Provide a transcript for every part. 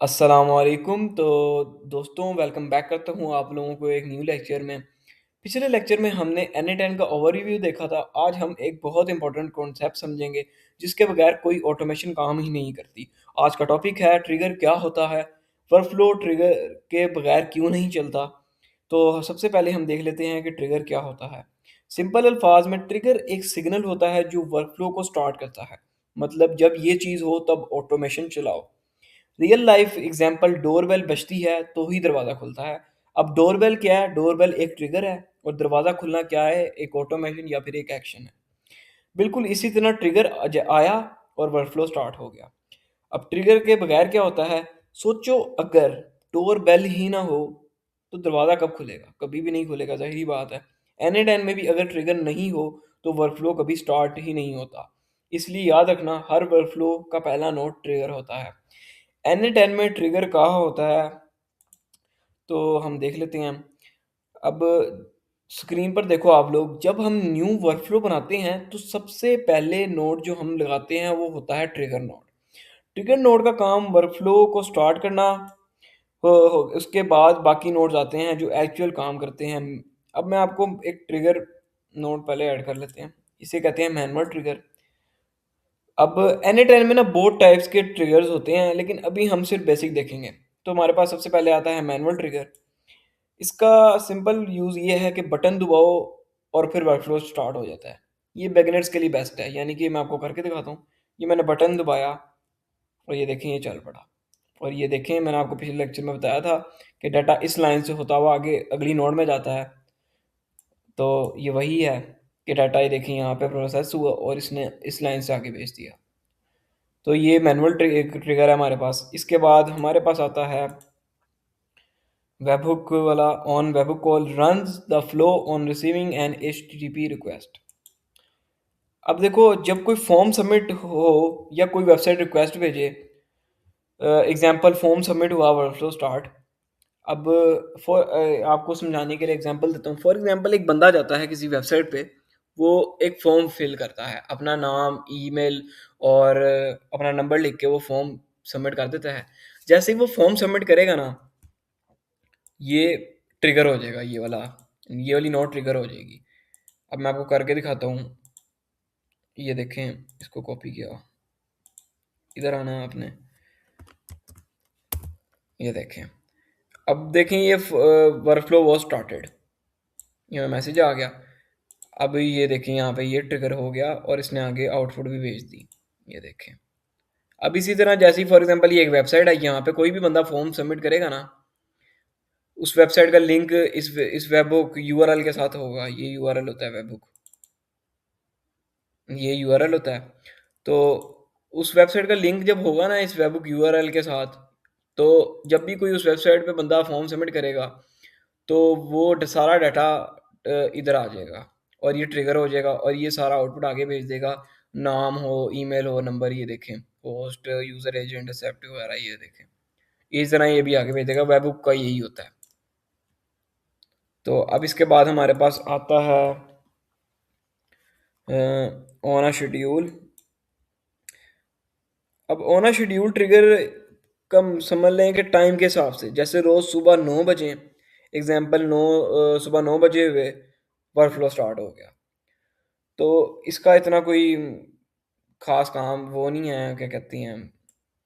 अस्सलाम वालेकुम। तो दोस्तों वेलकम बैक करता हूँ आप लोगों को एक न्यू लेक्चर में। पिछले लेक्चर में हमने N10 का ओवरव्यू देखा था। आज हम एक बहुत इंपॉर्टेंट कॉन्सेप्ट समझेंगे जिसके बगैर कोई ऑटोमेशन काम ही नहीं करती। आज का टॉपिक है ट्रिगर क्या होता है, वर्कफ्लो ट्रिगर के बगैर क्यों नहीं चलता। तो सबसे पहले हम देख लेते हैं कि ट्रिगर क्या होता है। सिंपल अल्फाज में ट्रिगर एक सिग्नल होता है जो वर्कफ्लो को स्टार्ट करता है। मतलब जब ये चीज़ हो तब ऑटोमेशन चलाओ। रियल लाइफ एग्जांपल, डोरबेल बजती है तो ही दरवाज़ा खुलता है। अब डोरबेल क्या है? डोरबेल एक ट्रिगर है और दरवाज़ा खुलना क्या है? एक ऑटोमेशन या फिर एक एक्शन है। बिल्कुल इसी तरह ट्रिगर आया और वर्कफ्लो स्टार्ट हो गया। अब ट्रिगर के बगैर क्या होता है? सोचो, अगर डोरबेल ही ना हो तो दरवाज़ा कब खुलेगा? कभी भी नहीं खुलेगा, ज़ाहिर-सी बात है। एनी टाइम में भी अगर ट्रिगर नहीं हो तो वर्कफ्लो कभी स्टार्ट ही नहीं होता। इसलिए याद रखना, हर वर्कफ्लो का पहला नोड ट्रिगर होता है। N10 में ट्रिगर कहाँ होता है, तो हम देख लेते हैं। अब स्क्रीन पर देखो आप लोग, जब हम न्यू वर्कफ्लो बनाते हैं तो सबसे पहले नोड जो हम लगाते हैं वो होता है ट्रिगर नोड। ट्रिगर नोड का काम वर्कफ्लो को स्टार्ट करना हो, उसके बाद बाकी नोड्स आते हैं जो एक्चुअल काम करते हैं। अब मैं आपको एक ट्रिगर नोड पहले ऐड कर लेते हैं। इसे कहते हैं मैनुअल ट्रिगर। अब N10 में ना बहुत टाइप्स के ट्रिगर्स होते हैं, लेकिन अभी हम सिर्फ बेसिक देखेंगे। तो हमारे पास सबसे पहले आता है मैनुअल ट्रिगर। इसका सिंपल यूज़ ये है कि बटन दबाओ और फिर वर्कफ्लो स्टार्ट हो जाता है। ये बिगिनर्स के लिए बेस्ट है, यानी कि मैं आपको करके दिखाता हूँ। ये मैंने बटन दबाया और ये देखें ये चल पड़ा। और ये देखें, मैंने आपको पिछले लेक्चर में बताया था कि डाटा इस लाइन से होता हुआ आगे अगली नोड में जाता है। तो ये वही है कि डाटा ये देखें यहाँ पे प्रोसेस हुआ और इसने इस लाइन से आगे भेज दिया। तो ये मैनुअल ट्रिगर है हमारे पास। इसके बाद हमारे पास आता है वेबहुक वाला। On webhook call runs the flow on receiving N HTTP request. अब देखो, जब कोई फॉर्म सबमिट हो या कोई वेबसाइट रिक्वेस्ट भेजे, एग्जांपल फॉर्म सबमिट हुआ, वर्कफ्लो स्टार्ट। अब आपको समझाने के लिए एग्जांपल देता हूँ। फॉर एग्जांपल, एक बंदा जाता है किसी वेबसाइट पे, वो एक फॉर्म फिल करता है, अपना नाम, ईमेल और अपना नंबर लिख के वो फॉर्म सबमिट कर देता है। जैसे ही वो फॉर्म सबमिट करेगा ना, ये ट्रिगर हो जाएगा, ये वाली नोट ट्रिगर हो जाएगी। अब मैं आपको करके दिखाता हूँ। ये देखें, इसको कॉपी किया, इधर आना है आपने। ये देखें, अब देखें ये वर्कफ्लो वॉज स्टार्टेड, ये मैसेज आ गया। अब ये देखें, यहाँ पे ये ट्रिगर हो गया और इसने आगे आउटपुट भी भेज दी। ये देखें। अब इसी तरह जैसे ही फॉर एग्जांपल ये एक वेबसाइट है, यहाँ पे कोई भी बंदा फॉर्म सबमिट करेगा ना, उस वेबसाइट का लिंक इस वेबबुक यूआरएल के साथ होगा। ये यूआरएल होता है वेबबुक, ये यूआरएल होता है। तो उस वेबसाइट का लिंक जब होगा ना इस वेबबुक यूआरएल के साथ, तो जब भी कोई उस वेबसाइट पे बंदा फॉर्म सबमिट करेगा, तो वो सारा डाटा इधर आ जाएगा और ये ट्रिगर हो जाएगा और ये सारा आउटपुट आगे भेज देगा। नाम हो, ईमेल हो, नंबर, ये देखें, पोस्ट, यूजर एजेंट, एक्सेप्ट वगैरह, ये देखें। इस तरह ये भी आगे भेज देगा। वेबबुक का यही होता है। तो अब इसके बाद हमारे पास आता है ऑन अ शेड्यूल। अब ऑन अ शेड्यूल ट्रिगर कम समझ लें कि टाइम के हिसाब से, जैसे रोज़ सुबह 9 बजे, एग्जांपल सुबह 9 बजे हुए, वर्कफ्लो स्टार्ट हो गया। तो इसका इतना कोई ख़ास काम वो नहीं है, क्या कहते हैं,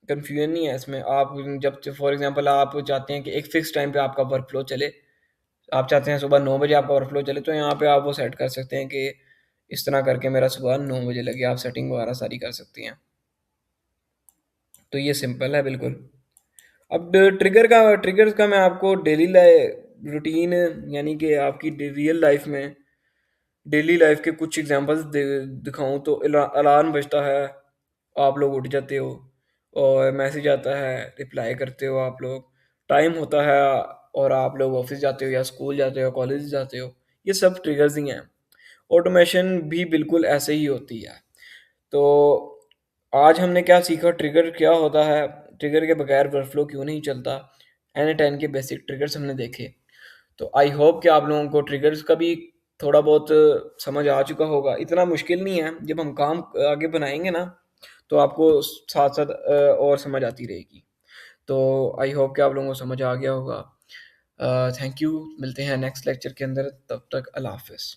कन्फ्यूजन नहीं है इसमें। आप जब फॉर एग्जांपल आप चाहते हैं कि एक फ़िक्स टाइम पे आपका वर्कफ्लो चले, आप चाहते हैं सुबह 9 बजे आपका वर्कफ्लो चले, तो यहाँ पे आप वो सेट कर सकते हैं कि इस तरह करके मेरा सुबह 9 बजे लगे। आप सेटिंग वगैरह सारी कर सकते हैं। तो ये सिंपल है बिल्कुल। अब ट्रिगर्स का मैं आपको डेली रूटीन, यानी कि आपकी रियल लाइफ में डेली लाइफ के कुछ एग्जांपल्स दिखाऊं, तो अलार्म बजता है, आप लोग उठ जाते हो और मैसेज आता है, रिप्लाई करते हो आप लोग। टाइम होता है और आप लोग ऑफिस जाते हो या स्कूल जाते हो, कॉलेज जाते हो। ये सब ट्रिगर्स ही हैं। ऑटोमेशन भी बिल्कुल ऐसे ही होती है। तो आज हमने क्या सीखा, ट्रिगर क्या होता है, ट्रिगर के बगैर वर्कफ्लो क्यों नहीं चलता, N10 के बेसिक ट्रिगर्स हमने देखे। तो आई होप कि आप लोगों को ट्रिगर्स का भी थोड़ा बहुत समझ आ चुका होगा। इतना मुश्किल नहीं है, जब हम काम आगे बनाएंगे ना, तो आपको साथ साथ और समझ आती रहेगी। तो आई होप कि आप लोगों को समझ आ गया होगा। थैंक यू, मिलते हैं नेक्स्ट लेक्चर के अंदर, तब तक अल्लाह हाफ़िज़।